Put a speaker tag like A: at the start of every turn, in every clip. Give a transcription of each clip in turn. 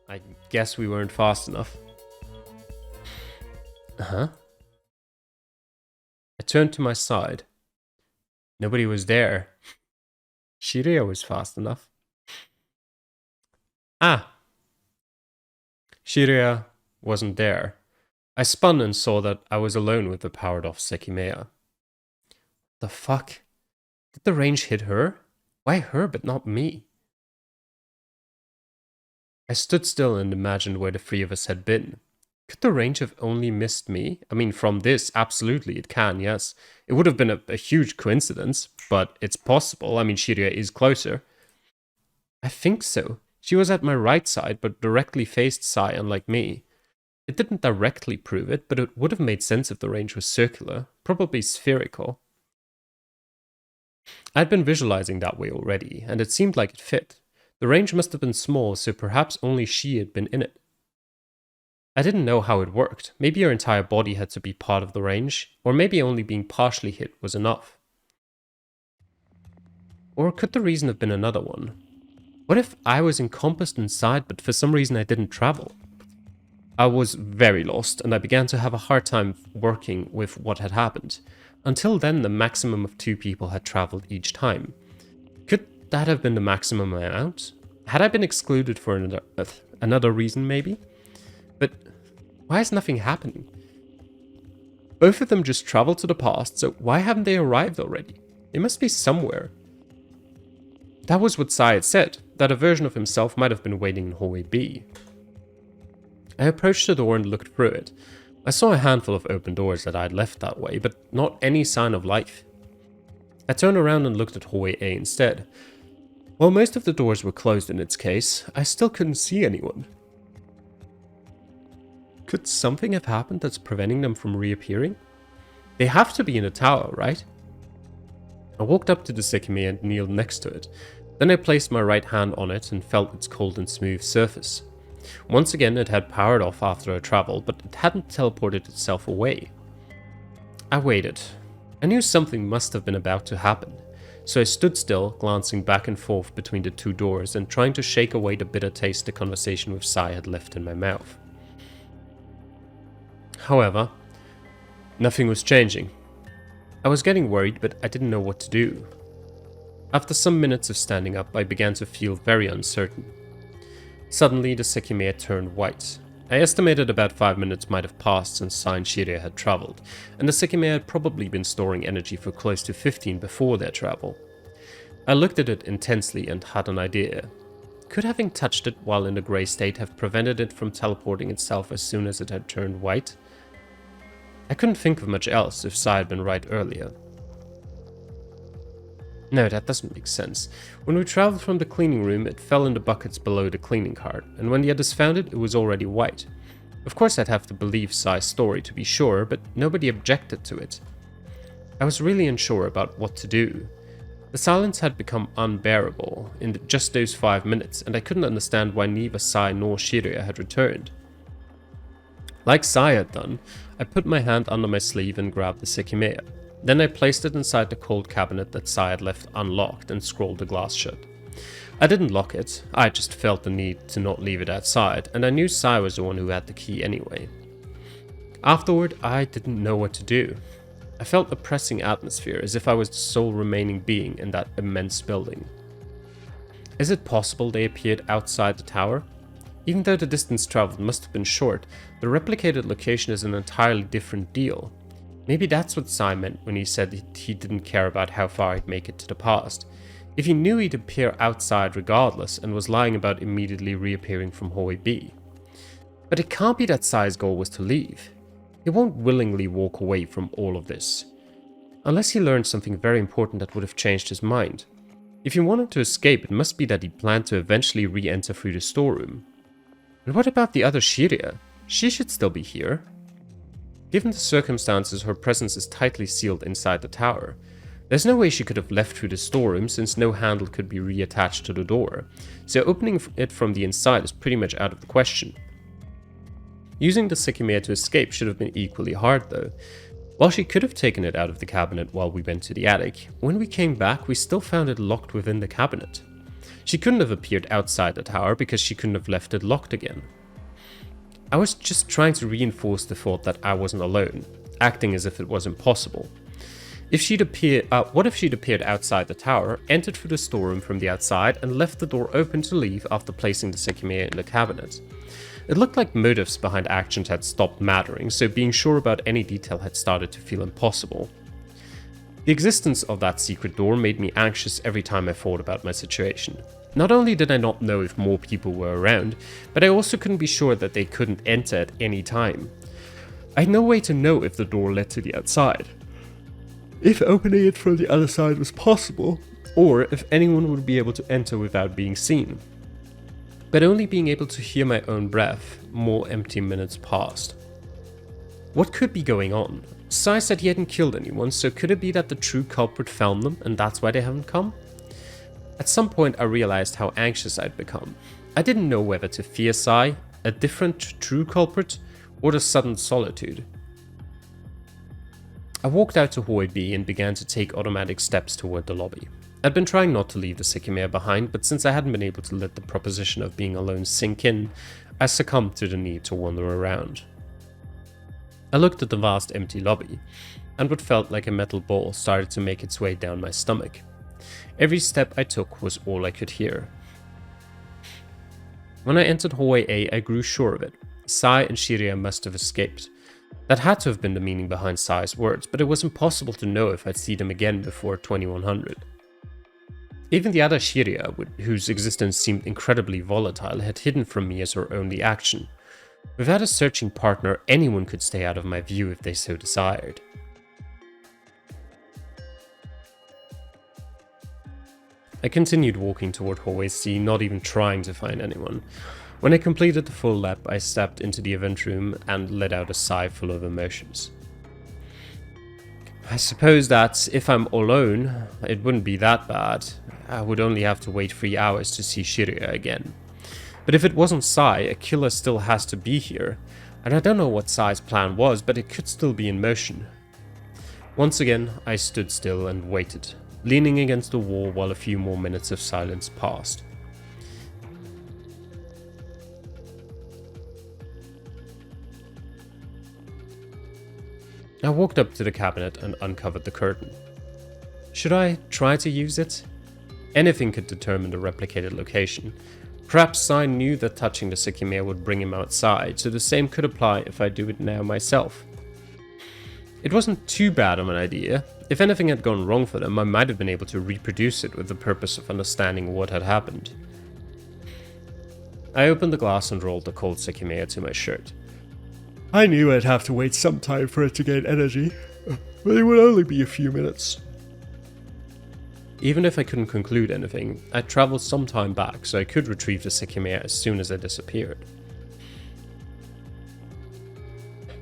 A: I guess we weren't fast enough. Uh-huh. I turned to my side. Nobody was there. Shiria was fast enough. Ah! Shiria wasn't there. I spun and saw that I was alone with the powered-off Sekimeiya. The fuck? Did the range hit her? Why her but not me? I stood still and imagined where the three of us had been. Could the range have only missed me? I mean, from this, absolutely it can, yes. It would have been a huge coincidence, but it's possible. I mean, Shiria is closer. I think so. She was at my right side, but directly faced Sai, unlike me. It didn't directly prove it, but it would have made sense if the range was circular, probably spherical. I'd been visualizing that way already, and it seemed like it fit. The range must have been small, so perhaps only she had been in it. I didn't know how it worked. Maybe her entire body had to be part of the range, or maybe only being partially hit was enough. Or could the reason have been another one? What if I was encompassed inside, but for some reason I didn't travel? I was very lost, and I began to have a hard time working with what had happened. Until then, the maximum of 2 people had traveled each time. Could that have been the maximum amount? Had I been excluded for another reason, maybe? But why is nothing happening? Both of them just traveled to the past, so why haven't they arrived already? They must be somewhere. That was what Sai had said, that a version of himself might have been waiting in hallway B. I approached the door and looked through it. I saw a handful of open doors that I had left that way, but not any sign of life. I turned around and looked at hallway A instead. While most of the doors were closed in its case, I still couldn't see anyone. Could something have happened that's preventing them from reappearing? They have to be in a tower, right? I walked up to the Sekimeiya and kneeled next to it. Then I placed my right hand on it and felt its cold and smooth surface. Once again, it had powered off after a travel, but it hadn't teleported itself away. I waited. I knew something must have been about to happen, so I stood still, glancing back and forth between the 2 doors and trying to shake away the bitter taste the conversation with Sai had left in my mouth. However, nothing was changing. I was getting worried, but I didn't know what to do. After some minutes of standing up, I began to feel very uncertain. Suddenly, the Sekimeiya turned white. I estimated about 5 minutes might have passed since Sai and Shiria had traveled, and the Sekimeiya had probably been storing energy for close to 15 before their travel. I looked at it intensely and had an idea. Could having touched it while in a grey state have prevented it from teleporting itself as soon as it had turned white? I couldn't think of much else if Sai had been right earlier. No, that doesn't make sense. When we traveled from the cleaning room, it fell in the buckets below the cleaning cart, and when the others found it, it was already white. Of course I'd have to believe Sai's story to be sure, but nobody objected to it. I was really unsure about what to do. The silence had become unbearable in just those 5 minutes, and I couldn't understand why neither Sai nor Shiria had returned. Like Sai had done, I put my hand under my sleeve and grabbed the Sekimeiya. Then I placed it inside the cold cabinet that Sai had left unlocked and scrolled the glass shut. I didn't lock it, I just felt the need to not leave it outside, and I knew Sai was the one who had the key anyway. Afterward, I didn't know what to do. I felt a pressing atmosphere, as if I was the sole remaining being in that immense building. Is it possible they appeared outside the tower? Even though the distance traveled must have been short, the replicated location is an entirely different deal. Maybe that's what Sai meant when he said he didn't care about how far he'd make it to the past. If he knew he'd appear outside regardless and was lying about immediately reappearing from hallway B. But it can't be that Sai's goal was to leave. He won't willingly walk away from all of this. Unless he learned something very important that would have changed his mind. If he wanted to escape, it must be that he planned to eventually re-enter through the storeroom. And what about the other Shiria? She should still be here. Given the circumstances, her presence is tightly sealed inside the tower. There's no way she could have left through the storeroom since no handle could be reattached to the door, so opening it from the inside is pretty much out of the question. Using the Sekimeiya to escape should have been equally hard though. While she could have taken it out of the cabinet while we went to the attic, when we came back we still found it locked within the cabinet. She couldn't have appeared outside the tower because she couldn't have left it locked again. I was just trying to reinforce the thought that I wasn't alone, acting as if it was impossible. What if she'd appeared outside the tower, entered through the storeroom from the outside, and left the door open to leave after placing the Sekimeiya in the cabinet? It looked like motives behind actions had stopped mattering, so being sure about any detail had started to feel impossible. The existence of that secret door made me anxious every time I thought about my situation. Not only did I not know if more people were around, but I also couldn't be sure that they couldn't enter at any time. I had no way to know if the door led to the outside, if opening it from the other side was possible, or if anyone would be able to enter without being seen. But only being able to hear my own breath, more empty minutes passed. What could be going on? Sai said he hadn't killed anyone, so could it be that the true culprit found them and that's why they haven't come? At some point I realized how anxious I'd become. I didn't know whether to fear Sai, a different true culprit, or the sudden solitude. I walked out to Hallway B and began to take automatic steps toward the lobby. I'd been trying not to leave the Sekimeiya behind, but since I hadn't been able to let the proposition of being alone sink in, I succumbed to the need to wander around. I looked at the vast empty lobby, and what felt like a metal ball started to make its way down my stomach. Every step I took was all I could hear. When I entered Hallway A, I grew sure of it. Sai and Shiria must have escaped. That had to have been the meaning behind Sai's words, but it was impossible to know if I'd see them again before 2100. Even the other Shiria, whose existence seemed incredibly volatile, had hidden from me as her only action. Without a searching partner, anyone could stay out of my view if they so desired. I continued walking toward Hallway C, not even trying to find anyone. When I completed the full lap, I stepped into the event room and let out a sigh full of emotions. I suppose that if I'm alone, it wouldn't be that bad. I would only have to wait 3 hours to see Shiria again. But if it wasn't Sai, a killer still has to be here, and I don't know what Sai's plan was, but it could still be in motion. Once again, I stood still and waited, leaning against the wall while a few more minutes of silence passed. I walked up to the cabinet and uncovered the curtain. Should I try to use it? Anything could determine the replicated location. Perhaps Sai knew that touching the Sekimeiya would bring him outside, so the same could apply if I do it now myself. It wasn't too bad of an idea. If anything had gone wrong for them, I might have been able to reproduce it with the purpose of understanding what had happened. I opened the glass and rolled the cold Sekimeiya to my shirt. I knew I'd have to wait some time for it to gain energy, but it would only be a few minutes. Even if I couldn't conclude anything, I'd travelled some time back, so I could retrieve the Sekimeiya as soon as I disappeared.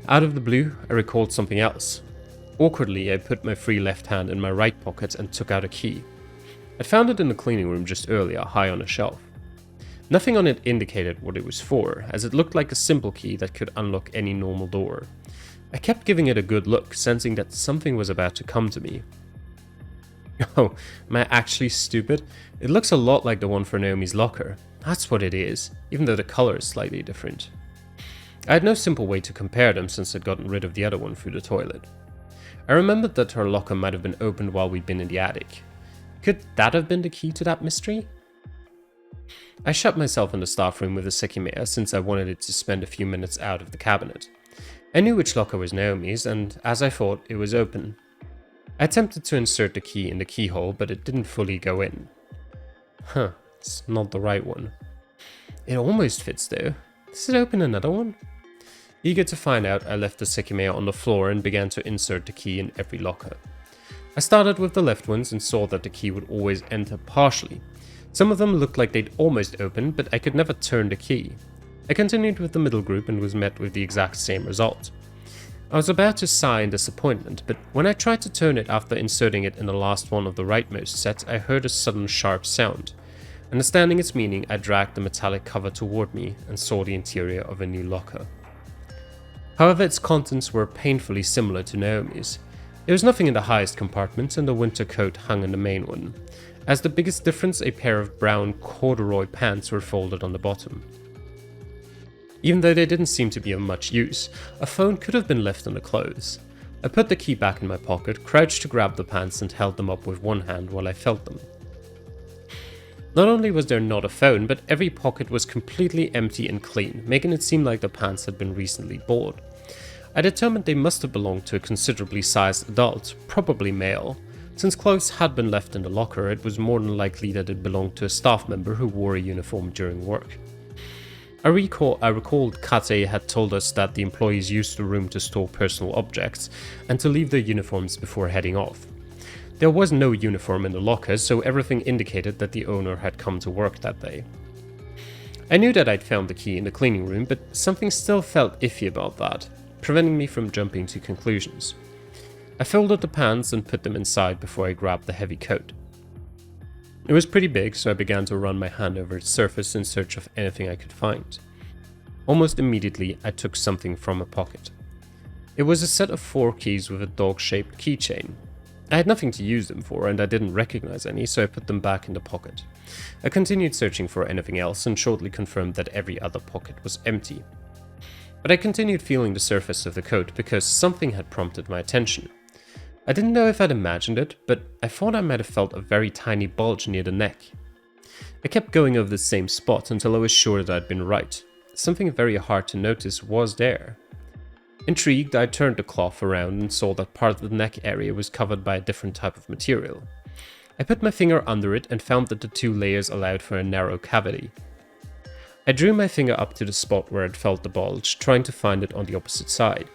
A: Out of the blue, I recalled something else. Awkwardly, I put my free left hand in my right pocket and took out a key. I'd found it in the cleaning room just earlier, high on a shelf. Nothing on it indicated what it was for, as it looked like a simple key that could unlock any normal door. I kept giving it a good look, sensing that something was about to come to me. Oh, am I actually stupid? It looks a lot like the one for Naomi's locker. That's what it is, even though the color is slightly different. I had no simple way to compare them since I'd gotten rid of the other one through the toilet. I remembered that her locker might have been opened while we'd been in the attic. Could that have been the key to that mystery? I shut myself in the staff room with the Sekimeiya since I wanted it to spend a few minutes out of the cabinet. I knew which locker was Naomi's, and as I thought, it was open. I attempted to insert the key in the keyhole, but it didn't fully go in. It's not the right one. It almost fits though. Does it open another one? Eager to find out, I left the Sekimeiya on the floor and began to insert the key in every locker. I started with the left ones and saw that the key would always enter partially. Some of them looked like they'd almost open, but I could never turn the key. I continued with the middle group and was met with the exact same result. I was about to sigh in disappointment, but when I tried to turn it after inserting it in the last one of the rightmost set, I heard a sudden sharp sound. Understanding its meaning, I dragged the metallic cover toward me and saw the interior of a new locker. However, its contents were painfully similar to Naomi's. There was nothing in the highest compartment, and the winter coat hung in the main one. As the biggest difference, a pair of brown corduroy pants were folded on the bottom. Even though they didn't seem to be of much use, a phone could have been left on the clothes. I put the key back in my pocket, crouched to grab the pants and held them up with one hand while I felt them. Not only was there not a phone, but every pocket was completely empty and clean, making it seem like the pants had been recently bought. I determined they must have belonged to a considerably sized adult, probably male. Since clothes had been left in the locker, it was more than likely that it belonged to a staff member who wore a uniform during work. I recalled Kate had told us that the employees used the room to store personal objects and to leave their uniforms before heading off. There was no uniform in the lockers, so everything indicated that the owner had come to work that day. I knew that I'd found the key in the cleaning room, but something still felt iffy about that, preventing me from jumping to conclusions. I folded the pants and put them inside before I grabbed the heavy coat. It was pretty big, so I began to run my hand over its surface in search of anything I could find. Almost immediately, I took something from a pocket. It was a set of 4 keys with a dog-shaped keychain. I had nothing to use them for, and I didn't recognize any, so I put them back in the pocket. I continued searching for anything else and shortly confirmed that every other pocket was empty. But I continued feeling the surface of the coat because something had prompted my attention. I didn't know if I'd imagined it, but I thought I might have felt a very tiny bulge near the neck. I kept going over the same spot until I was sure that I'd been right. Something very hard to notice was there. Intrigued, I turned the cloth around and saw that part of the neck area was covered by a different type of material. I put my finger under it and found that the 2 layers allowed for a narrow cavity. I drew my finger up to the spot where I'd felt the bulge, trying to find it on the opposite side.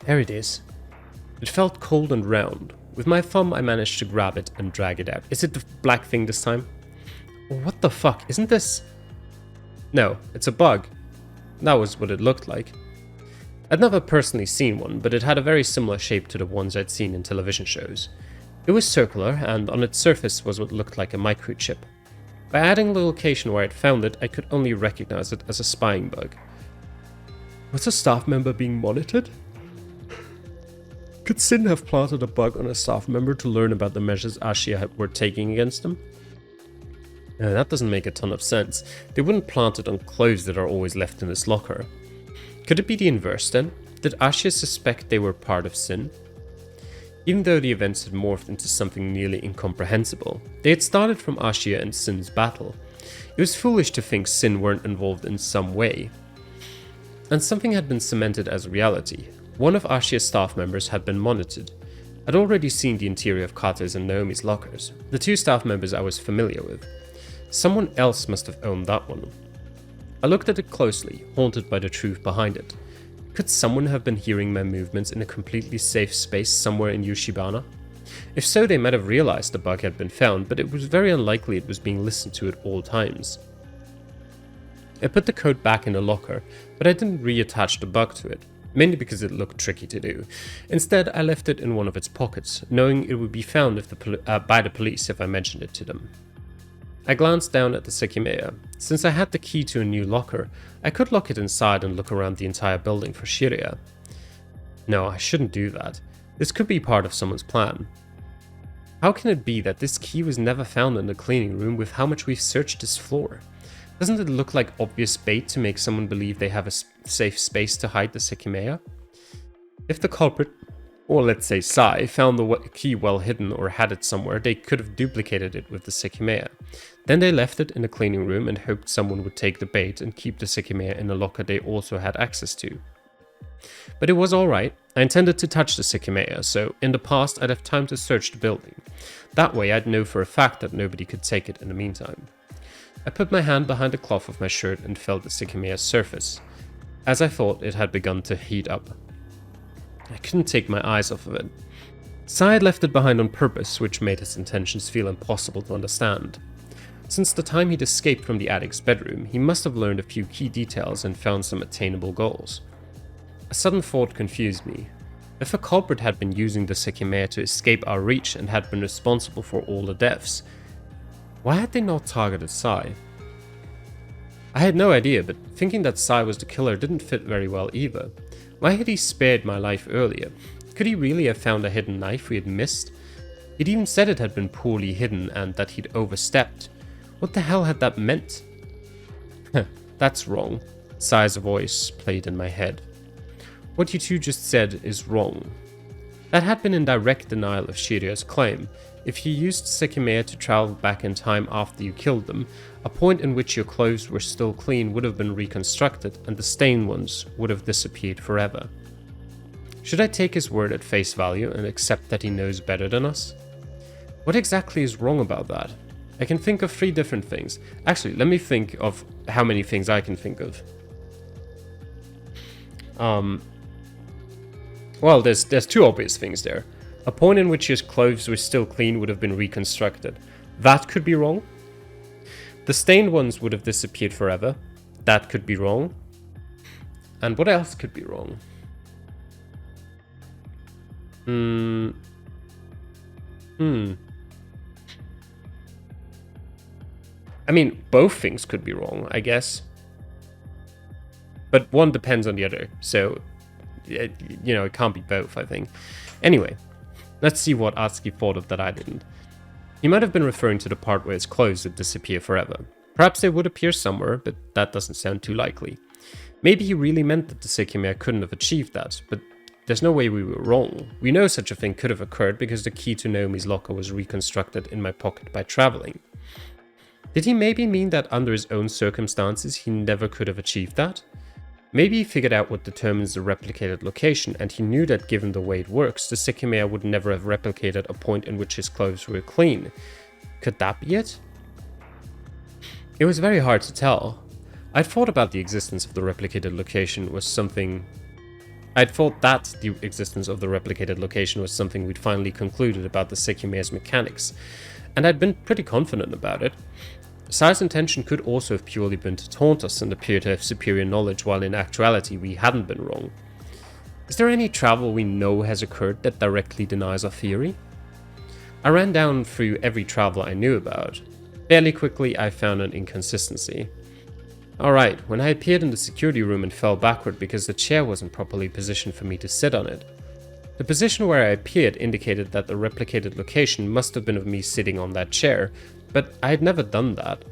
A: There it is. It felt cold and round. With my thumb, I managed to grab it and drag it out. Is it the black thing this time? What the fuck? Isn't this... No, it's a bug. That was what it looked like. I'd never personally seen one, but it had a very similar shape to the ones I'd seen in television shows. It was circular, and on its surface was what looked like a microchip. By adding the location where I'd found it, I could only recognize it as a spying bug. Was a staff member being monitored? Could Sin have planted a bug on a staff member to learn about the measures Ashia were taking against them? That doesn't make a ton of sense. They wouldn't plant it on clothes that are always left in this locker. Could it be the inverse then? Did Ashia suspect they were part of Sin? Even though the events had morphed into something nearly incomprehensible, they had started from Ashia and Sin's battle. It was foolish to think Sin weren't involved in some way. And something had been cemented as a reality. One of Ashia's staff members had been monitored. I'd already seen the interior of Kate's and Naomi's lockers, the 2 staff members I was familiar with. Someone else must have owned that one. I looked at it closely, haunted by the truth behind it. Could someone have been hearing my movements in a completely safe space somewhere in Yushibana? If so, they might have realized the bug had been found, but it was very unlikely it was being listened to at all times. I put the coat back in the locker, but I didn't reattach the bug to it. Mainly because it looked tricky to do. Instead, I left it in one of its pockets, knowing it would be found by the police if I mentioned it to them. I glanced down at the Sekimeiya. Since I had the key to a new locker, I could lock it inside and look around the entire building for Shiria. No, I shouldn't do that. This could be part of someone's plan. How can it be that this key was never found in the cleaning room with how much we've searched this floor? Doesn't it look like obvious bait to make someone believe they have a safe space to hide the Sekimeiya? If the culprit, or let's say Sai, found the key well hidden or had it somewhere, they could have duplicated it with the Sekimeiya. Then they left it in the cleaning room and hoped someone would take the bait and keep the Sekimeiya in a locker they also had access to. But it was alright. I intended to touch the Sekimeiya, so in the past I'd have time to search the building. That way I'd know for a fact that nobody could take it in the meantime. I put my hand behind the cloth of my shirt and felt the Sekimeiya's surface. As I thought, it had begun to heat up. I couldn't take my eyes off of it. Sai had left it behind on purpose, which made his intentions feel impossible to understand. Since the time he'd escaped from the addict's bedroom, he must have learned a few key details and found some attainable goals. A sudden thought confused me. If a culprit had been using the Sekimeiya to escape our reach and had been responsible for all the deaths, why had they not targeted Sai? I had no idea, but thinking that Sai was the killer didn't fit very well either. Why had he spared my life earlier? Could he really have found a hidden knife we had missed? He'd even said it had been poorly hidden and that he'd overstepped. What the hell had that meant? That's wrong. Sai's voice played in my head. What you two just said is wrong. That had been in direct denial of Shirya's claim. If you used Sekimeiya to travel back in time after you killed them, a point in which your clothes were still clean would have been reconstructed and the stained ones would have disappeared forever. Should I take his word at face value and accept that he knows better than us? What exactly is wrong about that? I can think of 3 different things. Actually, let me think of how many things I can think of. Well, there's 2 obvious things there. A point in which his clothes were still clean would have been reconstructed. That could be wrong. The stained ones would have disappeared forever. That could be wrong. And what else could be wrong? I mean, both things could be wrong, I guess. But one depends on the other, so, it can't be both, I think. Anyway, let's see what Atsuki thought of that I didn't. He might have been referring to the part where his clothes would disappear forever. Perhaps they would appear somewhere, but that doesn't sound too likely. Maybe he really meant that the Sekimeiya couldn't have achieved that, but there's no way we were wrong. We know such a thing could have occurred because the key to Naomi's locker was reconstructed in my pocket by traveling. Did he maybe mean that under his own circumstances he never could have achieved that? Maybe he figured out what determines the replicated location, and he knew that given the way it works, the Sekimeiya would never have replicated a point in which his clothes were clean. Could that be it? It was very hard to tell. I'd thought that the existence of the replicated location was something we'd finally concluded about the Sekimeiya's mechanics, and I'd been pretty confident about it. Sai's intention could also have purely been to taunt us and appear to have superior knowledge, while in actuality we hadn't been wrong. Is there any travel we know has occurred that directly denies our theory? I ran down through every travel I knew about. Fairly quickly I found an inconsistency. Alright, when I appeared in the security room and fell backward because the chair wasn't properly positioned for me to sit on it. The position where I appeared indicated that the replicated location must have been of me sitting on that chair, but I had never done that.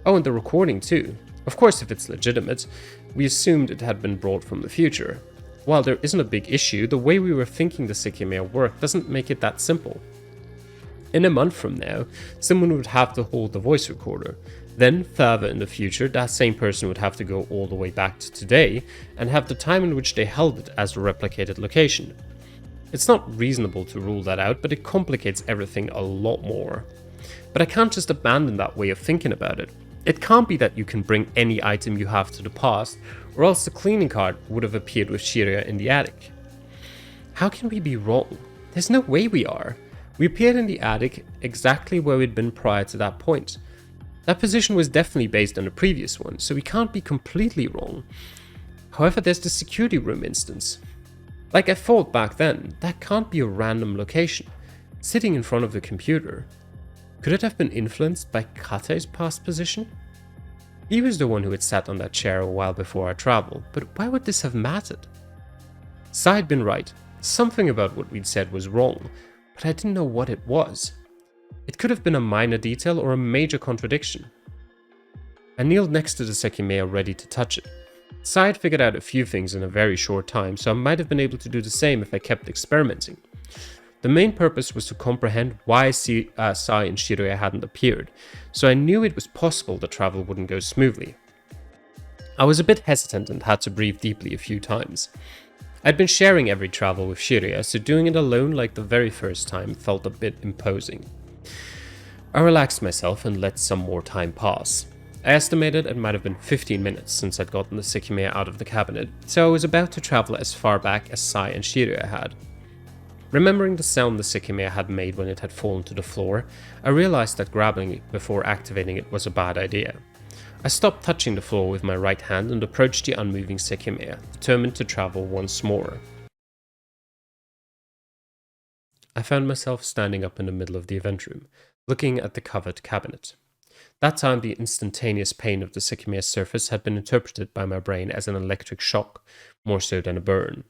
A: Oh, and the recording too. Of course, if it's legitimate, we assumed it had been brought from the future. While there isn't a big issue, the way we were thinking the Sekimeiya worked doesn't make it that simple. In a month from now, someone would have to hold the voice recorder. Then, further in the future, that same person would have to go all the way back to today and have the time in which they held it as a replicated location. It's not reasonable to rule that out, but it complicates everything a lot more. But I can't just abandon that way of thinking about it. It can't be that you can bring any item you have to the past, or else the cleaning card would have appeared with Shirya in the attic. How can we be wrong? There's no way we are. We appeared in the attic exactly where we'd been prior to that point. That position was definitely based on the previous one, so we can't be completely wrong. However, there's the security room instance. Like I thought back then, that can't be a random location, sitting in front of the computer. Could it have been influenced by Kate's past position? He was the one who had sat on that chair a while before our travel, but why would this have mattered? Sai had been right. Something about what we'd said was wrong, but I didn't know what it was. It could have been a minor detail or a major contradiction. I kneeled next to the Sekimeiya ready to touch it. Sai had figured out a few things in a very short time, so I might have been able to do the same if I kept experimenting. The main purpose was to comprehend why Sai and Shirya hadn't appeared, so I knew it was possible the travel wouldn't go smoothly. I was a bit hesitant and had to breathe deeply a few times. I'd been sharing every travel with Shirya, so doing it alone like the very first time felt a bit imposing. I relaxed myself and let some more time pass. I estimated it might have been 15 minutes since I'd gotten the Sekimeiya out of the cabinet, so I was about to travel as far back as Sai and Shirya had. Remembering the sound the Sekimeiya had made when it had fallen to the floor, I realized that grabbing it before activating it was a bad idea. I stopped touching the floor with my right hand and approached the unmoving Sekimeiya, determined to travel once more. I found myself standing up in the middle of the event room, looking at the covered cabinet. That time the instantaneous pain of the Sekimeiya's surface had been interpreted by my brain as an electric shock, more so than a burn.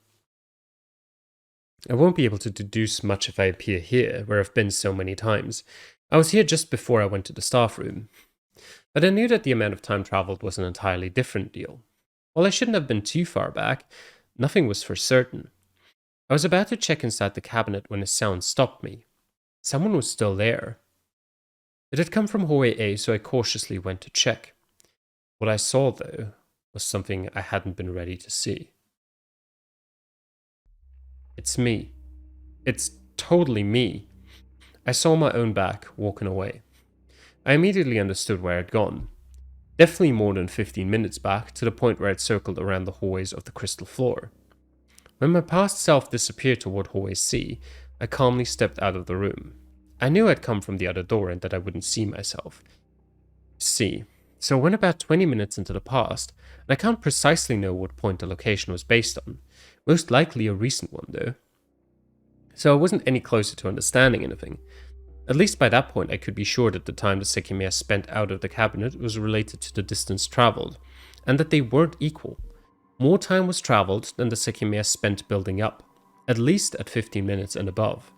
A: I won't be able to deduce much if I appear here, where I've been so many times. I was here just before I went to the staff room. But I knew that the amount of time traveled was an entirely different deal. While I shouldn't have been too far back, nothing was for certain. I was about to check inside the cabinet when a sound stopped me. Someone was still there. It had come from hallway A, so I cautiously went to check. What I saw, though, was something I hadn't been ready to see. It's me. It's totally me. I saw my own back, walking away. I immediately understood where I'd gone. Definitely more than 15 minutes back, to the point where I'd circled around the hallways of the crystal floor. When my past self disappeared toward hallway C, I calmly stepped out of the room. I knew I'd come from the other door and that I wouldn't see myself. So I went about 20 minutes into the past, and I can't precisely know what point the location was based on. Most likely a recent one, though. So I wasn't any closer to understanding anything. At least by that point I could be sure that the time the Sekimeiya spent out of the cabinet was related to the distance travelled, and that they weren't equal. More time was travelled than the Sekimeiya spent building up, at least at 15 minutes and above.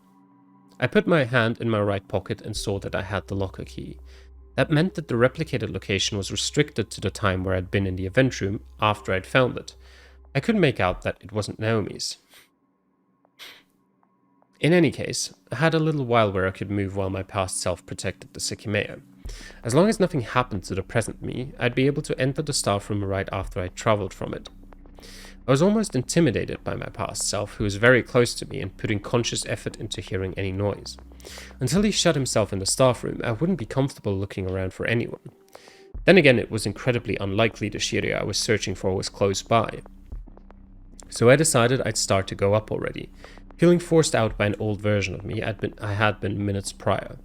A: I put my hand in my right pocket and saw that I had the locker key. That meant that the replicated location was restricted to the time where I'd been in the event room after I'd found it. I could make out that it wasn't Naomi's. In any case, I had a little while where I could move while my past self protected the Sekimeiya. As long as nothing happened to the present me, I'd be able to enter the staff room right after I'd travelled from it. I was almost intimidated by my past self, who was very close to me and putting conscious effort into hearing any noise. Until he shut himself in the staff room, I wouldn't be comfortable looking around for anyone. Then again, it was incredibly unlikely the Shiria I was searching for was close by. So I decided I'd start to go up already, feeling forced out by an old version of me I had been minutes prior.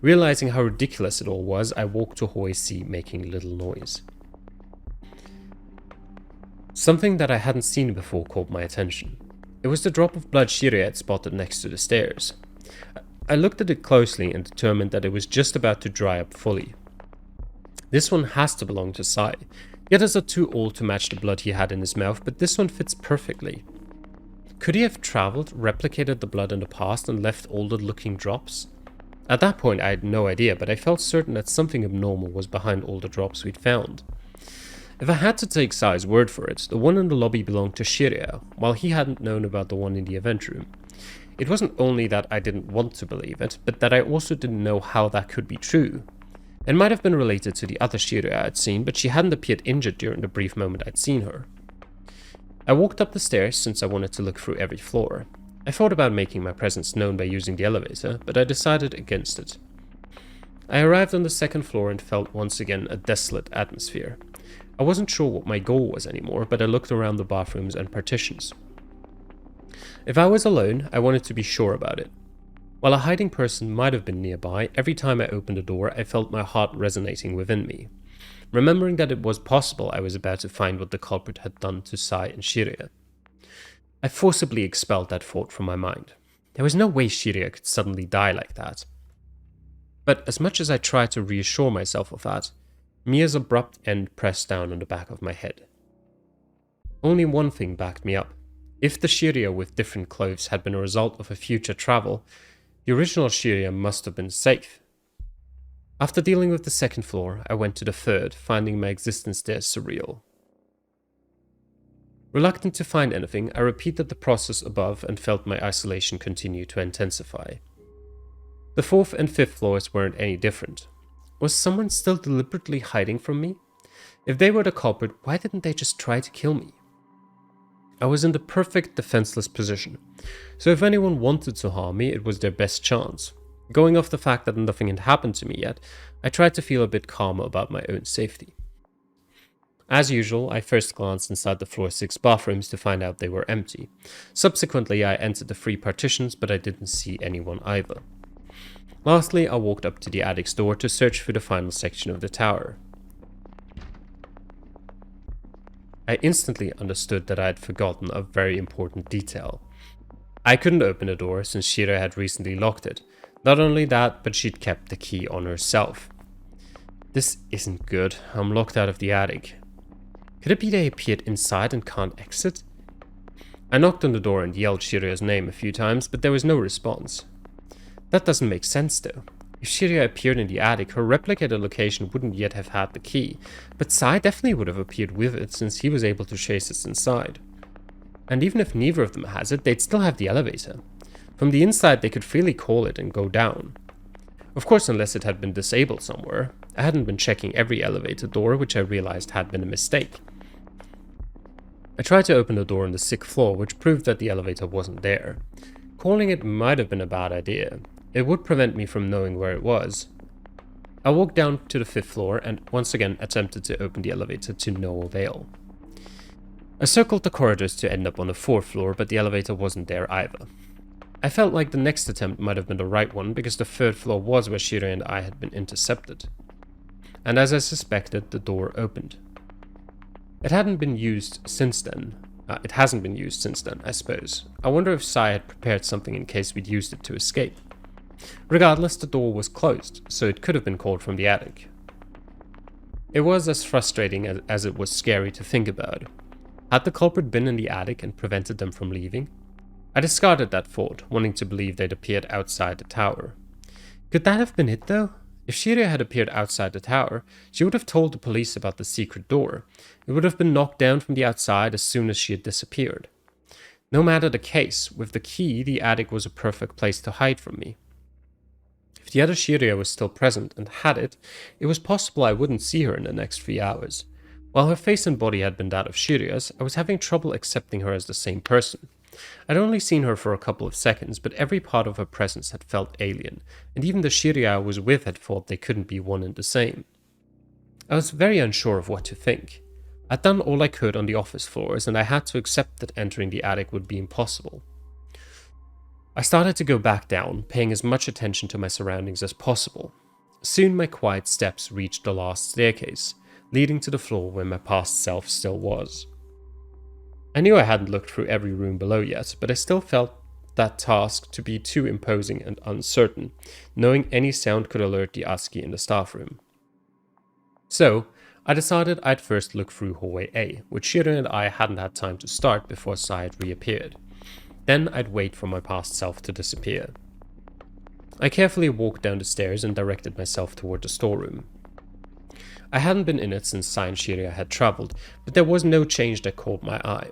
A: Realizing how ridiculous it all was, I walked to hallway C, making little noise. Something that I hadn't seen before caught my attention. It was the drop of blood Shiria had spotted next to the stairs. I looked at it closely and determined that it was just about to dry up fully. This one has to belong to Sai. The others are too old to match the blood he had in his mouth, but this one fits perfectly. Could he have travelled, replicated the blood in the past, and left older looking drops? At that point I had no idea, but I felt certain that something abnormal was behind all the drops we'd found. If I had to take Sai's word for it, the one in the lobby belonged to Shiria, while he hadn't known about the one in the event room. It wasn't only that I didn't want to believe it, but that I also didn't know how that could be true. It might have been related to the other Shiria I'd seen, but she hadn't appeared injured during the brief moment I'd seen her. I walked up the stairs since I wanted to look through every floor. I thought about making my presence known by using the elevator, but I decided against it. I arrived on the second floor and felt once again a desolate atmosphere. I wasn't sure what my goal was anymore, but I looked around the bathrooms and partitions. If I was alone, I wanted to be sure about it. While a hiding person might have been nearby, every time I opened a door, I felt my heart resonating within me. Remembering that it was possible I was about to find what the culprit had done to Sai and Shiria. I forcibly expelled that thought from my mind. There was no way Shiria could suddenly die like that. But as much as I tried to reassure myself of that, Mia's abrupt end pressed down on the back of my head. Only one thing backed me up. If the Shiria with different clothes had been a result of a future travel, the original Shiria must have been safe. After dealing with the second floor, I went to the third, finding my existence there surreal. Reluctant to find anything, I repeated the process above and felt my isolation continue to intensify. The fourth and fifth floors weren't any different. Was someone still deliberately hiding from me? If they were the culprit, why didn't they just try to kill me? I was in the perfect defenseless position, so if anyone wanted to harm me, it was their best chance. Going off the fact that nothing had happened to me yet, I tried to feel a bit calmer about my own safety. As usual, I first glanced inside the floor 6 bathrooms to find out they were empty. Subsequently, I entered the 3 partitions, but I didn't see anyone either. Lastly, I walked up to the attic's door to search for the final section of the tower. I instantly understood that I had forgotten a very important detail. I couldn't open the door since Shira had recently locked it. Not only that, but she'd kept the key on herself. This isn't good. I'm locked out of the attic. Could it be they appeared inside and can't exit? I knocked on the door and yelled Shirya's name a few times, but there was no response. That doesn't make sense though. If Shirya appeared in the attic, her replicated location wouldn't yet have had the key, but Sai definitely would have appeared with it since he was able to chase us inside. And even if neither of them has it, they'd still have the elevator. From the inside they could freely call it and go down. Of course, unless it had been disabled somewhere. I hadn't been checking every elevator door, which I realized had been a mistake. I tried to open the door on the 6th floor, which proved that the elevator wasn't there. Calling it might have been a bad idea. It would prevent me from knowing where it was. I walked down to the 5th floor and once again attempted to open the elevator to no avail. I circled the corridors to end up on the 4th floor, but the elevator wasn't there either. I felt like the next attempt might have been the right one because the 3rd floor was where Shirya and I had been intercepted. And as I suspected, the door opened. It hasn't been used since then, I suppose. I wonder if Sai had prepared something in case we'd used it to escape. Regardless, the door was closed, so it could have been called from the attic. It was as frustrating as it was scary to think about. Had the culprit been in the attic and prevented them from leaving? I discarded that thought, wanting to believe they'd appeared outside the tower. Could that have been it though? If Shirya had appeared outside the tower, she would have told the police about the secret door. It would have been knocked down from the outside as soon as she had disappeared. No matter the case, with the key, the attic was a perfect place to hide from me. If the other Shirya was still present and had it, it was possible I wouldn't see her in the next 3 hours. While her face and body had been that of Shirya's, I was having trouble accepting her as the same person. I'd only seen her for a couple of seconds, but every part of her presence had felt alien, and even the Shirya I was with had thought they couldn't be one and the same. I was very unsure of what to think. I'd done all I could on the office floors, and I had to accept that entering the attic would be impossible. I started to go back down, paying as much attention to my surroundings as possible. Soon my quiet steps reached the last staircase, leading to the floor where my past self still was. I knew I hadn't looked through every room below yet, but I still felt that task to be too imposing and uncertain, knowing any sound could alert the ASCII in the staff room. So, I decided I'd first look through hallway A, which Shirya and I hadn't had time to start before Sai had reappeared. Then I'd wait for my past self to disappear. I carefully walked down the stairs and directed myself toward the storeroom. I hadn't been in it since Sai and Shirya had travelled, but there was no change that caught my eye,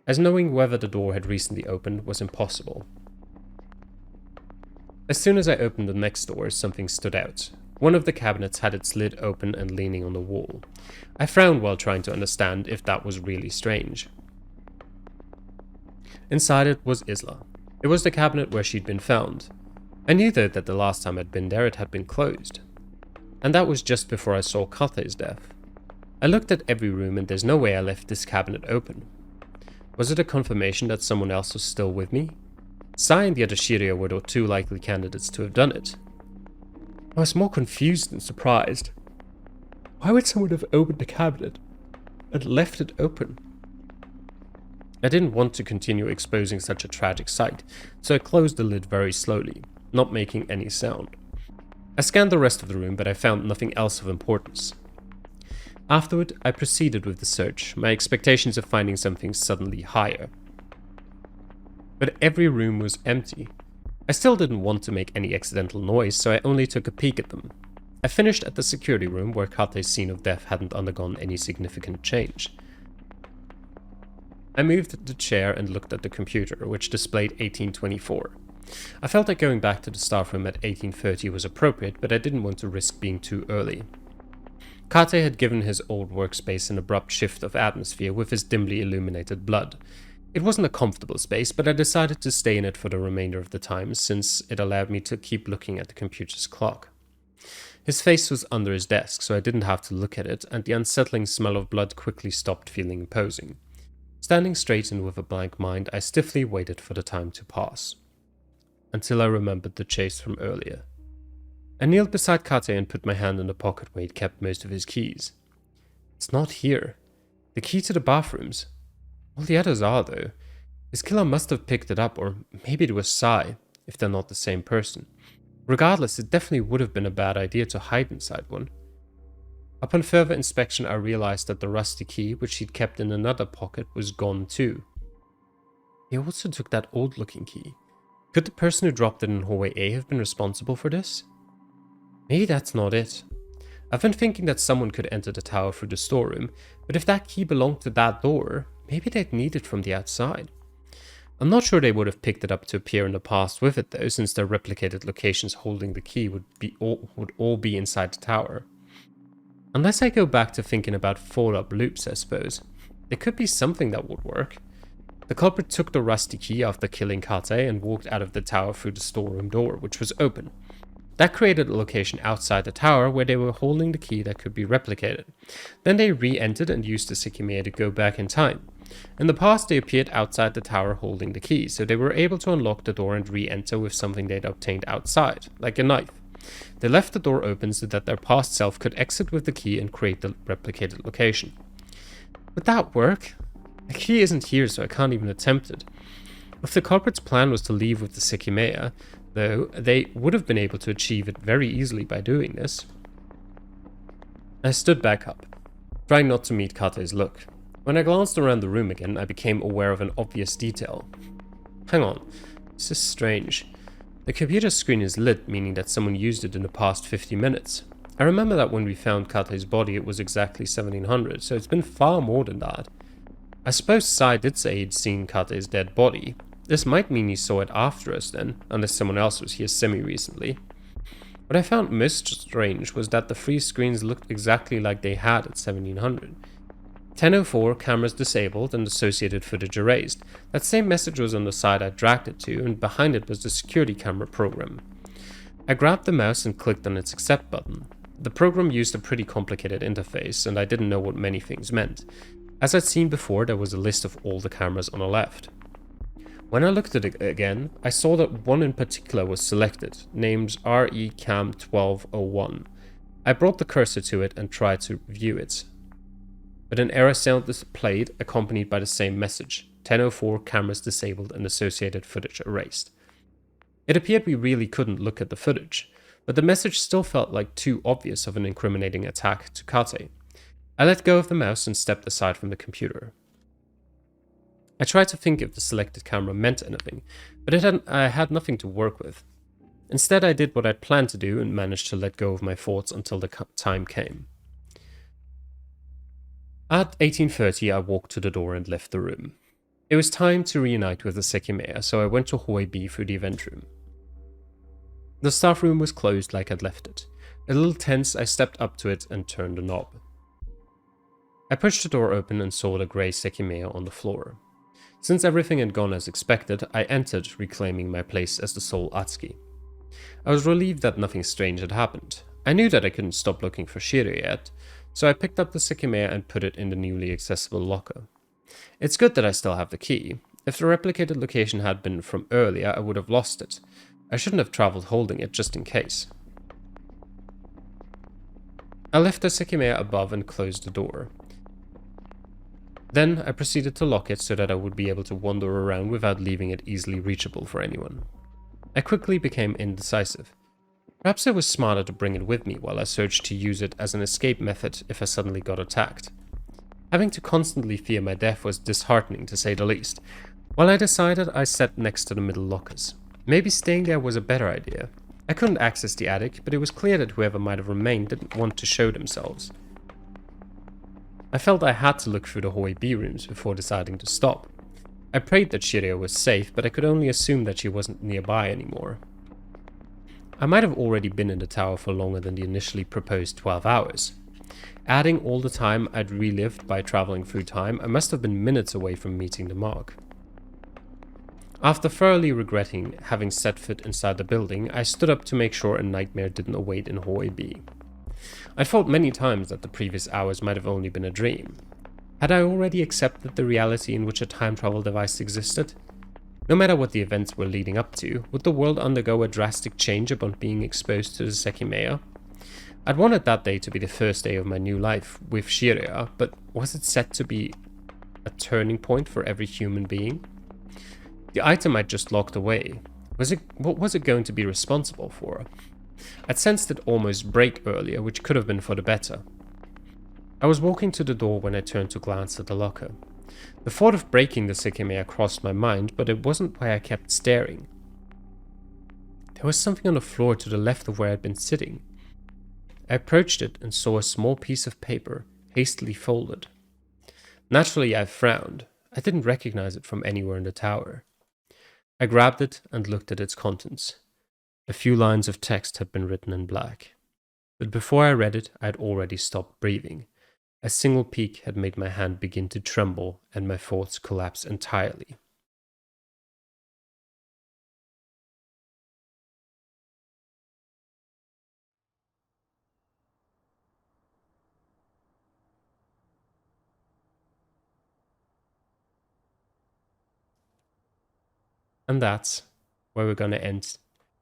A: as knowing whether the door had recently opened was impossible. As soon as I opened the next door, something stood out. One of the cabinets had its lid open and leaning on the wall. I frowned while trying to understand if that was really strange. Inside it was Isla. It was the cabinet where she'd been found. I knew though that the last time I'd been there it had been closed. And that was just before I saw Kate's death. I looked at every room and there's no way I left this cabinet open. Was it a confirmation that someone else was still with me? Sai and the other Shirya were the 2 likely candidates to have done it. I was more confused than surprised. Why would someone have opened the cabinet and left it open? I didn't want to continue exposing such a tragic sight, so I closed the lid very slowly, not making any sound. I scanned the rest of the room, but I found nothing else of importance. Afterward, I proceeded with the search, my expectations of finding something suddenly higher. But every room was empty. I still didn't want to make any accidental noise, so I only took a peek at them. I finished at the security room where Kate's scene of death hadn't undergone any significant change. I moved the chair and looked at the computer, which displayed 1824. I felt like going back to the staff room at 1830 was appropriate, but I didn't want to risk being too early. Kate had given his old workspace an abrupt shift of atmosphere with his dimly illuminated blood. It wasn't a comfortable space, but I decided to stay in it for the remainder of the time, since it allowed me to keep looking at the computer's clock. His face was under his desk, so I didn't have to look at it, and the unsettling smell of blood quickly stopped feeling imposing. Standing straight and with a blank mind, I stiffly waited for the time to pass. Until I remembered the chase from earlier. I kneeled beside Kate and put my hand in the pocket where he'd kept most of his keys. It's not here. The key to the bathrooms. All the others are, though. His killer must have picked it up, or maybe it was Sai, if they're not the same person. Regardless, it definitely would have been a bad idea to hide inside one. Upon further inspection, I realized that the rusty key, which he'd kept in another pocket, was gone too. He also took that old-looking key. Could the person who dropped it in hallway A have been responsible for this? Maybe that's not it. I've been thinking that someone could enter the tower through the storeroom, but if that key belonged to that door, maybe they'd need it from the outside. I'm not sure they would have picked it up to appear in the past with it though, since their replicated locations holding the key would all be inside the tower. Unless I go back to thinking about fold-up loops, I suppose. There could be something that would work. The culprit took the rusty key after killing Kate and walked out of the tower through the storeroom door, which was open. That created a location outside the tower where they were holding the key that could be replicated. Then they re-entered and used the Sekimeiya to go back in time. In the past, they appeared outside the tower holding the key, so they were able to unlock the door and re-enter with something they'd obtained outside, like a knife. They left the door open so that their past self could exit with the key and create the replicated location. Would that work? The key isn't here, so I can't even attempt it. If the culprit's plan was to leave with the Sekimeiya, though, they would have been able to achieve it very easily by doing this. I stood back up, trying not to meet Kate's look. When I glanced around the room again, I became aware of an obvious detail. Hang on, this is strange. The computer screen is lit, meaning that someone used it in the past 50 minutes. I remember that when we found Kate's body it was exactly 1700, so it's been far more than that. I suppose Sai did say he'd seen Kate's dead body. This might mean he saw it after us then, unless someone else was here semi-recently. What I found most strange was that the three screens looked exactly like they had at 1700. 10:04, cameras disabled and associated footage erased. That same message was on the side I dragged it to, and behind it was the security camera program. I grabbed the mouse and clicked on its accept button. The program used a pretty complicated interface, and I didn't know what many things meant. As I'd seen before, there was a list of all the cameras on the left. When I looked at it again, I saw that one in particular was selected, named RECAM1201. I brought the cursor to it and tried to view it. But an error sound played, accompanied by the same message: 10:04, cameras disabled and associated footage erased. It appeared we really couldn't look at the footage, but the message still felt like too obvious of an incriminating attack to Kate. I let go of the mouse and stepped aside from the computer. I tried to think if the selected camera meant anything, but I had nothing to work with. Instead, I did what I'd planned to do and managed to let go of my thoughts until the time came. At 18:30, I walked to the door and left the room. It was time to reunite with the Sekimeiya, so I went to hallway B through the event room. The staff room was closed like I'd left it. A little tense, I stepped up to it and turned the knob. I pushed the door open and saw the grey Sekimeiya on the floor. Since everything had gone as expected, I entered, reclaiming my place as the sole Atsuki. I was relieved that nothing strange had happened. I knew that I couldn't stop looking for Shiryu yet, so I picked up the Sekimeiya and put it in the newly accessible locker. It's good that I still have the key. If the replicated location had been from earlier, I would have lost it. I shouldn't have traveled holding it just in case. I left the Sekimeiya above and closed the door. Then I proceeded to lock it so that I would be able to wander around without leaving it easily reachable for anyone. I quickly became indecisive. Perhaps it was smarter to bring it with me while I searched to use it as an escape method if I suddenly got attacked. Having to constantly fear my death was disheartening to say the least. While I decided, I sat next to the middle lockers. Maybe staying there was a better idea. I couldn't access the attic, but it was clear that whoever might have remained didn't want to show themselves. I felt I had to look through the hallway B rooms before deciding to stop. I prayed that Shiryu was safe, but I could only assume that she wasn't nearby anymore. I might have already been in the tower for longer than the initially proposed 12 hours. Adding all the time I'd relived by traveling through time, I must have been minutes away from meeting the mark. After thoroughly regretting having set foot inside the building, I stood up to make sure a nightmare didn't await in hallway B. I thought many times that the previous hours might have only been a dream. Had I already accepted the reality in which a time travel device existed? No matter what the events were leading up to, would the world undergo a drastic change upon being exposed to the Sekimeiya? I'd wanted that day to be the first day of my new life with Shiryu, but was it set to be a turning point for every human being? The item I'd just locked away, what was it going to be responsible for? I'd sensed it almost break earlier, which could have been for the better. I was walking to the door when I turned to glance at the locker. The thought of breaking the Sekimeiya crossed my mind, but it wasn't why I kept staring. There was something on the floor to the left of where I'd been sitting. I approached it and saw a small piece of paper, hastily folded. Naturally, I frowned. I didn't recognize it from anywhere in the tower. I grabbed it and looked at its contents. A few lines of text had been written in black. But before I read it, I had already stopped breathing. A single peek had made my hand begin to tremble and my thoughts collapse entirely. And that's where we're going to end.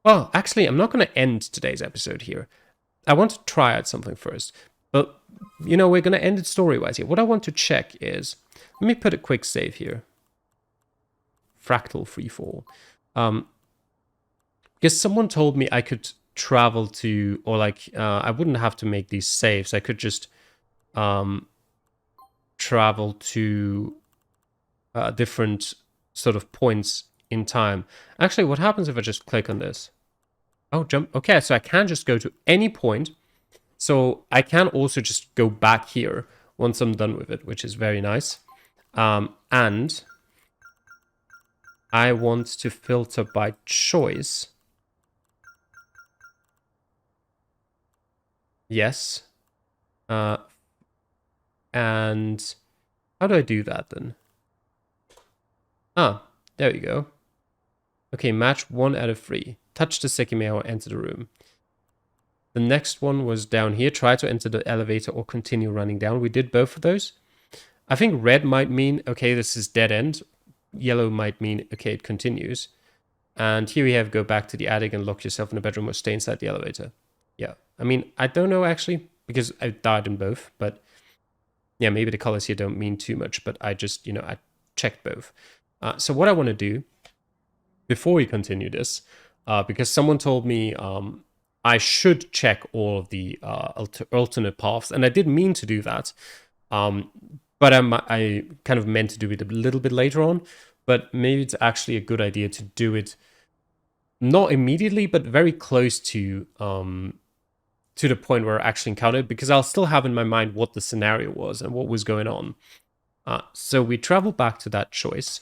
A: Well, actually, I'm not going to end today's episode here. I want to try out something first. But, we're going to end it story-wise here. What I want to check is, let me put a quick save here. Fractal freefall. Because someone told me I could travel to, or I wouldn't have to make these saves. I could just travel to different sort of points in time. Actually, what happens if I just click on this? Oh, jump. Okay, so I can just go to any point. So I can also just go back here once I'm done with it, which is very nice. And I want to filter by choice. Yes. And how do I do that then? Ah, there we go. Okay, match 1 out of 3. Touch the Sekimeiya or enter the room. The next one was down here. Try to enter the elevator or continue running down. We did both of those. I think red might mean, okay, this is dead end. Yellow might mean, okay, it continues. And here we have go back to the attic and lock yourself in the bedroom or stay inside the elevator. Yeah, I mean, I don't know actually, because I died in both. But yeah, maybe the colors here don't mean too much. But I just, I checked both. So what I want to do before we continue this, because someone told me I should check all of the alternate paths, and I did mean to do that, but I kind of meant to do it a little bit later on, but maybe it's actually a good idea to do it not immediately, but very close to the point where I actually encountered it, because I'll still have in my mind what the scenario was and what was going on. So we travel back to that choice.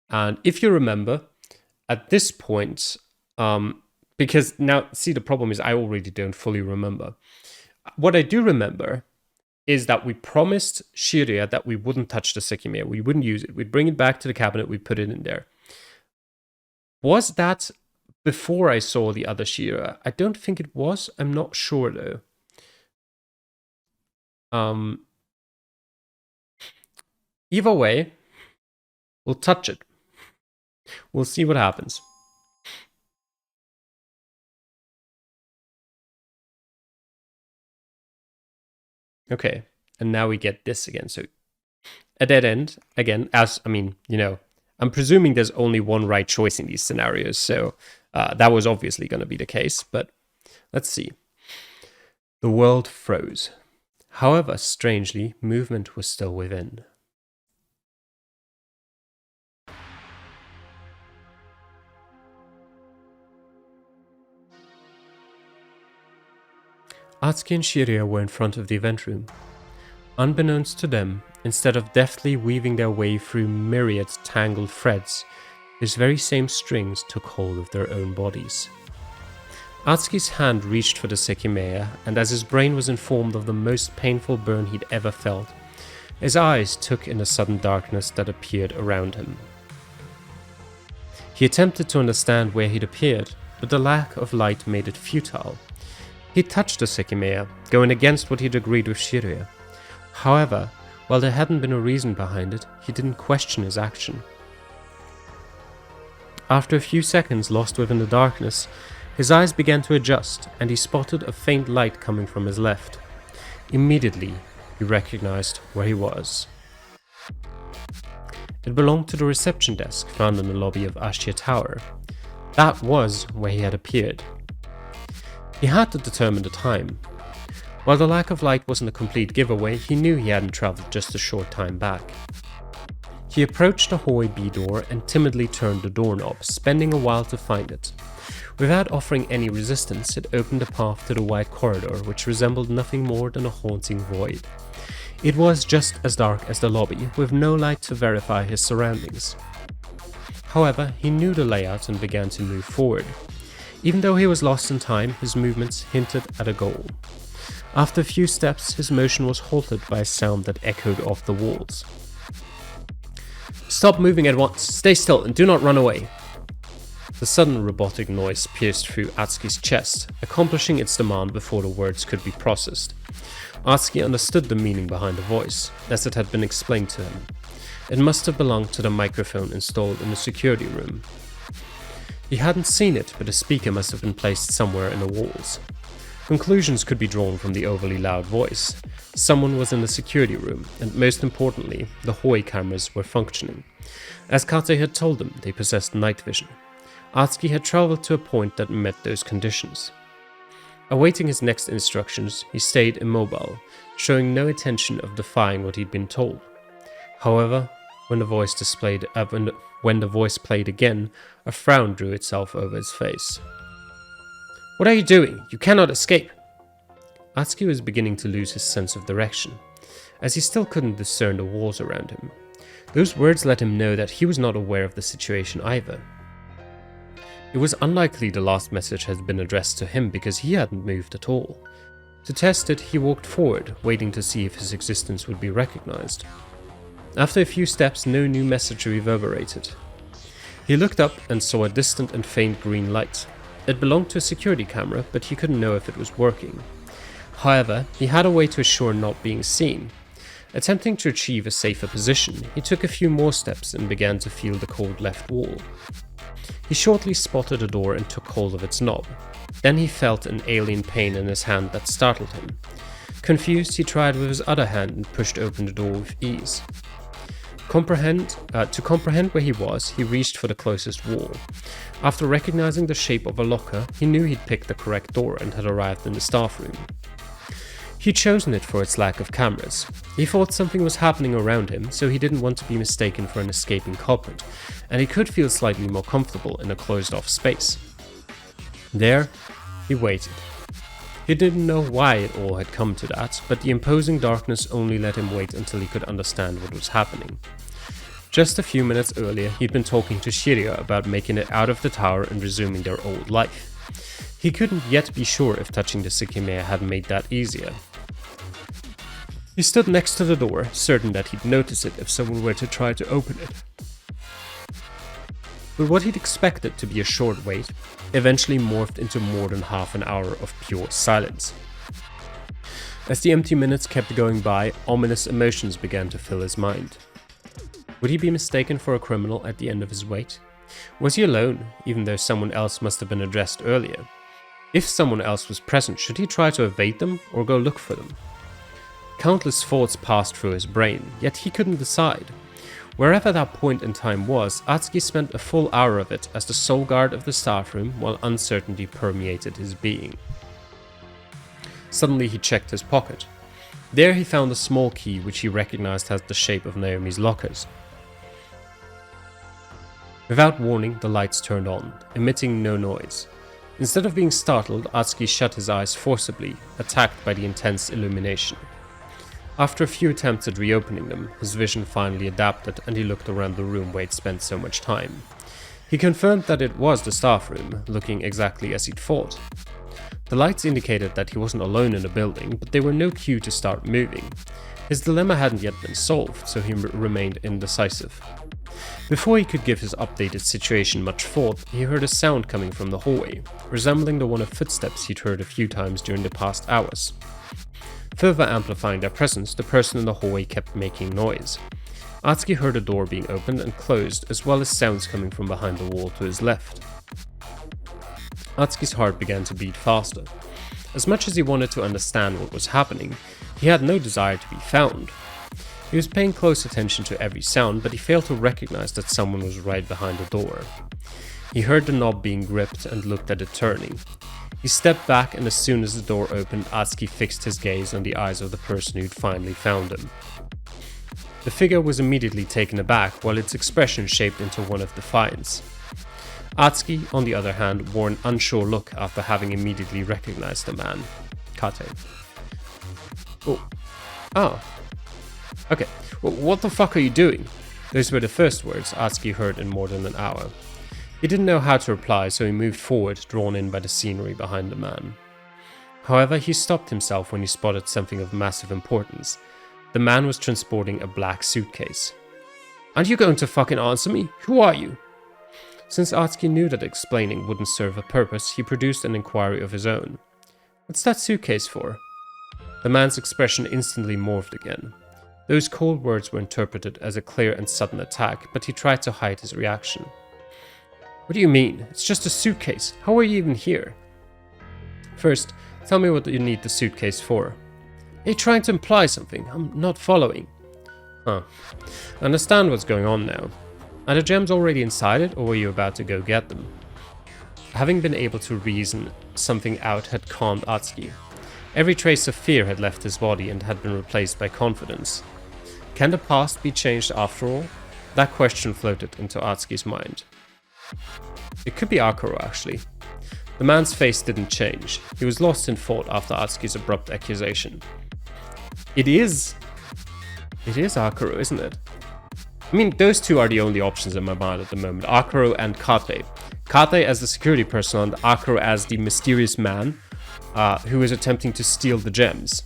A: And if you remember, at this point, because now, see, the problem is I already don't fully remember. What I do remember is that we promised Shirya that we wouldn't touch the Sekimeiya. We wouldn't use it. We'd bring it back to the cabinet. We'd put it in there. Was that before I saw the other Shirya? I don't think it was. I'm not sure, though. Either way, we'll touch it. We'll see what happens. Okay, and now we get this again. So a dead end, again, I'm presuming there's only one right choice in these scenarios, so that was obviously going to be the case, but let's see. The world froze. However, strangely, movement was still within. Atsuki and Shirya were in front of the event room. Unbeknownst to them, instead of deftly weaving their way through myriad tangled threads, these very same strings took hold of their own bodies. Atsuki's hand reached for the Sekimeiya, and as his brain was informed of the most painful burn he'd ever felt, his eyes took in the sudden darkness that appeared around him. He attempted to understand where he'd appeared, but the lack of light made it futile. He touched the Sekimeiya, going against what he'd agreed with Shirya. However, while there hadn't been a reason behind it, he didn't question his action. After a few seconds lost within the darkness, his eyes began to adjust, and he spotted a faint light coming from his left. Immediately, he recognized where he was. It belonged to the reception desk found in the lobby of Ashia Tower. That was where he had appeared. He had to determine the time. While the lack of light wasn't a complete giveaway, he knew he hadn't travelled just a short time back. He approached the hallway B door and timidly turned the doorknob, spending a while to find it. Without offering any resistance, it opened a path to the wide corridor, which resembled nothing more than a haunting void. It was just as dark as the lobby, with no light to verify his surroundings. However, he knew the layout and began to move forward. Even though he was lost in time, his movements hinted at a goal. After a few steps, his motion was halted by a sound that echoed off the walls. "Stop moving at once, stay still and do not run away." The sudden robotic noise pierced through Atsuki's chest, accomplishing its demand before the words could be processed. Atsuki understood the meaning behind the voice, as it had been explained to him. It must have belonged to the microphone installed in the security room. He hadn't seen it, but a speaker must have been placed somewhere in the walls. Conclusions could be drawn from the overly loud voice. Someone was in the security room, and most importantly, the hallway cameras were functioning. As Kate had told them, they possessed night vision. Atsuki had travelled to a point that met those conditions. Awaiting his next instructions, he stayed immobile, showing no intention of defying what he'd been told. However, when the voice played again, a frown drew itself over his face. "What are you doing? You cannot escape!" Atsuki was beginning to lose his sense of direction, as he still couldn't discern the walls around him. Those words let him know that he was not aware of the situation either. It was unlikely the last message had been addressed to him because he hadn't moved at all. To test it, he walked forward, waiting to see if his existence would be recognized. After a few steps, no new message reverberated. He looked up and saw a distant and faint green light. It belonged to a security camera, but he couldn't know if it was working. However, he had a way to assure not being seen. Attempting to achieve a safer position, he took a few more steps and began to feel the cold left wall. He shortly spotted a door and took hold of its knob. Then he felt an alien pain in his hand that startled him. Confused, he tried with his other hand and pushed open the door with ease. To comprehend where he was, he reached for the closest wall. After recognizing the shape of a locker, he knew he'd picked the correct door and had arrived in the staff room. He'd chosen it for its lack of cameras. He thought something was happening around him, so he didn't want to be mistaken for an escaping culprit, and he could feel slightly more comfortable in a closed-off space. There, he waited. He didn't know why it all had come to that, but the imposing darkness only let him wait until he could understand what was happening. Just a few minutes earlier, he'd been talking to Shirya about making it out of the tower and resuming their old life. He couldn't yet be sure if touching the Sekimeiya had made that easier. He stood next to the door, certain that he'd notice it if someone were to try to open it. But what he'd expected to be a short wait eventually morphed into more than half an hour of pure silence. As the empty minutes kept going by, ominous emotions began to fill his mind. Would he be mistaken for a criminal at the end of his wait? Was he alone, even though someone else must have been addressed earlier? If someone else was present, should he try to evade them or go look for them? Countless thoughts passed through his brain, yet he couldn't decide. Wherever that point in time was, Atsuki spent a full hour of it as the sole guard of the staff room while uncertainty permeated his being. Suddenly he checked his pocket. There he found a small key which he recognized as the shape of Naomi's lockers. Without warning, the lights turned on, emitting no noise. Instead of being startled, Atsuki shut his eyes forcibly, attacked by the intense illumination. After a few attempts at reopening them, his vision finally adapted and he looked around the room where he'd spent so much time. He confirmed that it was the staff room, looking exactly as he'd thought. The lights indicated that he wasn't alone in the building, but they were no cue to start moving. His dilemma hadn't yet been solved, so he remained indecisive. Before he could give his updated situation much thought, he heard a sound coming from the hallway, resembling the one of footsteps he'd heard a few times during the past hours. Further amplifying their presence, the person in the hallway kept making noise. Atsuki heard a door being opened and closed, as well as sounds coming from behind the wall to his left. Atsuki's heart began to beat faster. As much as he wanted to understand what was happening, he had no desire to be found. He was paying close attention to every sound, but he failed to recognize that someone was right behind the door. He heard the knob being gripped and looked at it turning. He He stepped back, and as soon as the door opened, Atsuki fixed his gaze on the eyes of the person who'd finally found him. The figure was immediately taken aback, while its expression shaped into one of defiance. Atsuki, on the other hand, wore an unsure look after having immediately recognized the man, Kate. Oh. Okay, well, what the fuck are you doing? Those were the first words Atsuki heard in more than an hour. He didn't know how to reply, so he moved forward, drawn in by the scenery behind the man. However, he stopped himself when he spotted something of massive importance. The man was transporting a black suitcase. Aren't you going to fucking answer me? Who are you? Since Atsuki knew that explaining wouldn't serve a purpose, he produced an inquiry of his own. What's that suitcase for? The man's expression instantly morphed again. Those cold words were interpreted as a clear and sudden attack, but he tried to hide his reaction. What do you mean? It's just a suitcase. How are you even here? First, tell me what you need the suitcase for. Are you trying to imply something? I'm not following. Huh. I understand what's going on now. Are the gems already inside it, or were you about to go get them? Having been able to reason something out had calmed Atsuki. Every trace of fear had left his body and had been replaced by confidence. Can the past be changed after all? That question floated into Atsuki's mind. It could be Akuro, actually. The man's face didn't change. He was lost in thought after Atsuki's abrupt accusation. It is Akuro, isn't it? I mean, those two are the only options in my mind at the moment. Akuro and Kate. Kate as the security personnel and Akuro as the mysterious man who is attempting to steal the gems.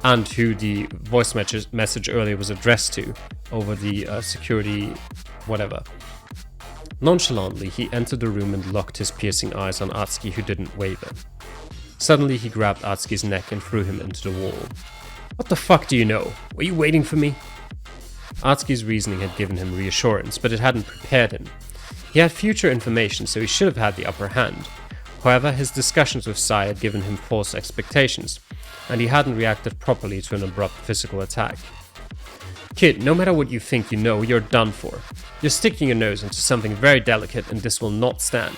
A: And who the voice message earlier was addressed to over the security whatever. Nonchalantly, he entered the room and locked his piercing eyes on Atsuki, who didn't waver. Suddenly, he grabbed Atsuki's neck and threw him into the wall. What the fuck do you know? Were you waiting for me? Atsuki's reasoning had given him reassurance, but it hadn't prepared him. He had future information, so he should have had the upper hand. However, his discussions with Sai had given him false expectations, and he hadn't reacted properly to an abrupt physical attack. Kid, no matter what you think you know, you're done for. You're sticking your nose into something very delicate, and this will not stand.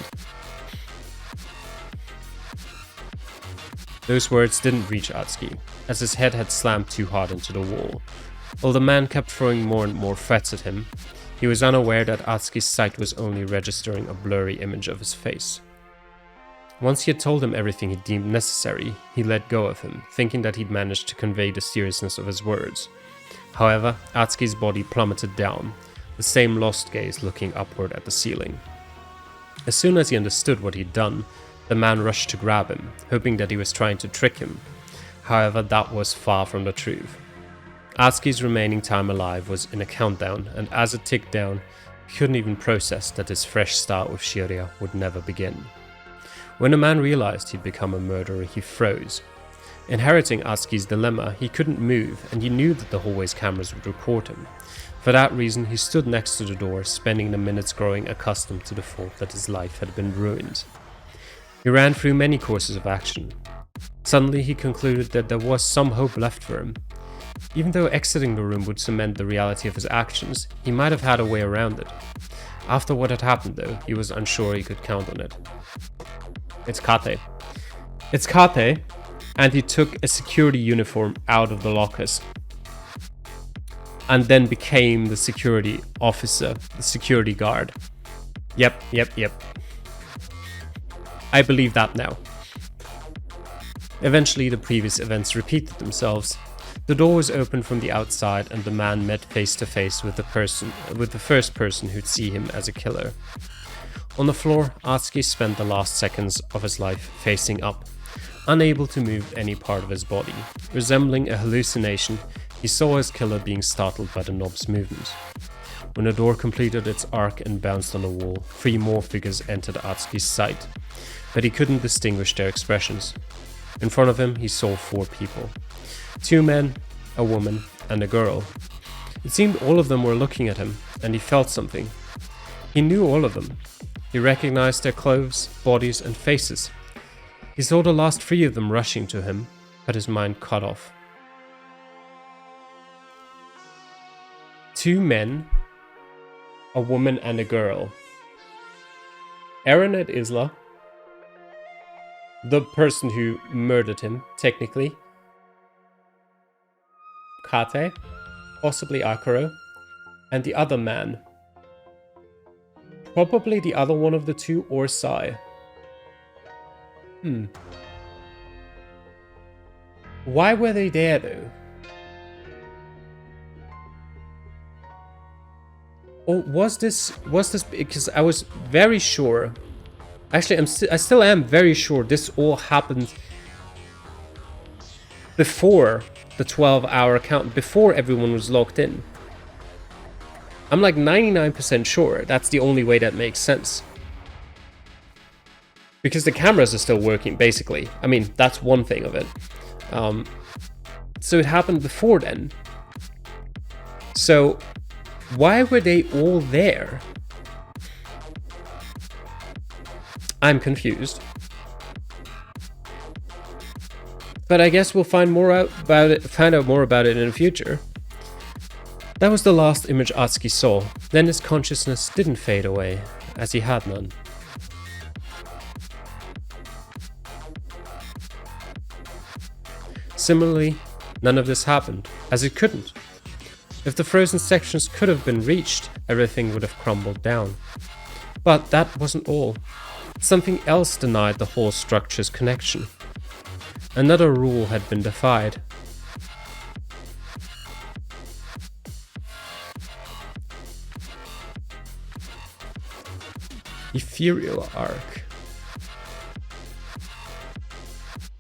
A: Those words didn't reach Atsuki, as his head had slammed too hard into the wall. While the man kept throwing more and more threats at him, he was unaware that Atsuki's sight was only registering a blurry image of his face. Once he had told him everything he deemed necessary, he let go of him, thinking that he'd managed to convey the seriousness of his words. However, Atsuki's body plummeted down, the same lost gaze looking upward at the ceiling. As soon as he understood what he'd done, the man rushed to grab him, hoping that he was trying to trick him. However, that was far from the truth. Atsuki's remaining time alive was in a countdown, and as it ticked down, he couldn't even process that his fresh start with Shiria would never begin. When the man realized he'd become a murderer, he froze. Inheriting Atsuki's dilemma, he couldn't move, and he knew that the hallway's cameras would record him. For that reason, he stood next to the door, spending the minutes growing accustomed to the thought that his life had been ruined. He ran through many courses of action. Suddenly, he concluded that there was some hope left for him. Even though exiting the room would cement the reality of his actions, he might have had a way around it. After what had happened, though, he was unsure he could count on it. It's Kate, and he took a security uniform out of the lockers and then became the security officer, the security guard. Yep. I believe that now. Eventually, the previous events repeated themselves. The door was opened from the outside, and the man met face to face with the first person who'd see him as a killer. On the floor, Atsuki spent the last seconds of his life facing up, unable to move any part of his body. Resembling a hallucination, he saw his killer being startled by the knob's movement. When the door completed its arc and bounced on the wall, 3 more figures entered Atsuki's sight, but he couldn't distinguish their expressions. In front of him, he saw 4 people. 2 men, a woman, and a girl. It seemed all of them were looking at him, and he felt something. He knew all of them. He recognized their clothes, bodies, and faces. He saw the last 3 of them rushing to him, but his mind cut off. 2 men, a woman, and a girl. Eren and Isla, the person who murdered him, technically. Kate, possibly Akuro, and the other man. Probably the other one of the two, or Sai. Why were they there, though? Or was this because I was very sure. Actually, I still am very sure this all happened before the 12-hour count, before everyone was locked in. I'm like 99% sure that's the only way that makes sense. Because the cameras are still working, basically. I mean, that's one thing of it. So it happened before then. So why were they all there? I'm confused. But I guess we'll find out more about it in the future. That was the last image Atsuki saw. Then his consciousness didn't fade away, as he had none. Similarly, none of this happened, as it couldn't. If the frozen sections could have been reached, everything would have crumbled down. But that wasn't all. Something else denied the whole structure's connection. Another rule had been defied. Ethereal arc.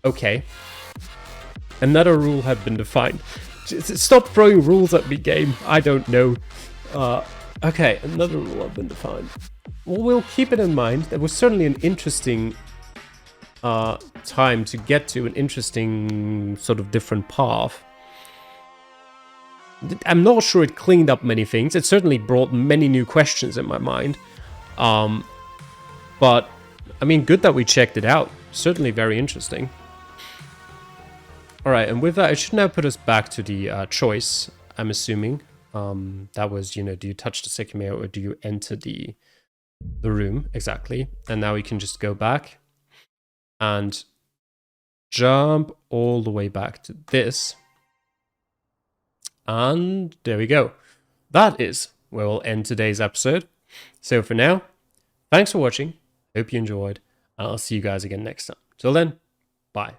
A: Okay. Another rule had been defined. Stop throwing rules at me, game. I don't know. Okay, another rule had been defined. Well, we'll keep it in mind. That was certainly an interesting time to get to, an interesting sort of different path. I'm not sure it cleaned up many things. It certainly brought many new questions in my mind. But, I mean, good that we checked it out. Certainly very interesting. Alright, and with that, it should now put us back to the choice, I'm assuming. That was, you know, do you touch the Sekimeiya or do you enter the room? Exactly. And now we can just go back and jump all the way back to this. And there we go. That is where we'll end today's episode. So for now, thanks for watching. Hope you enjoyed. And I'll see you guys again next time. Till then, bye.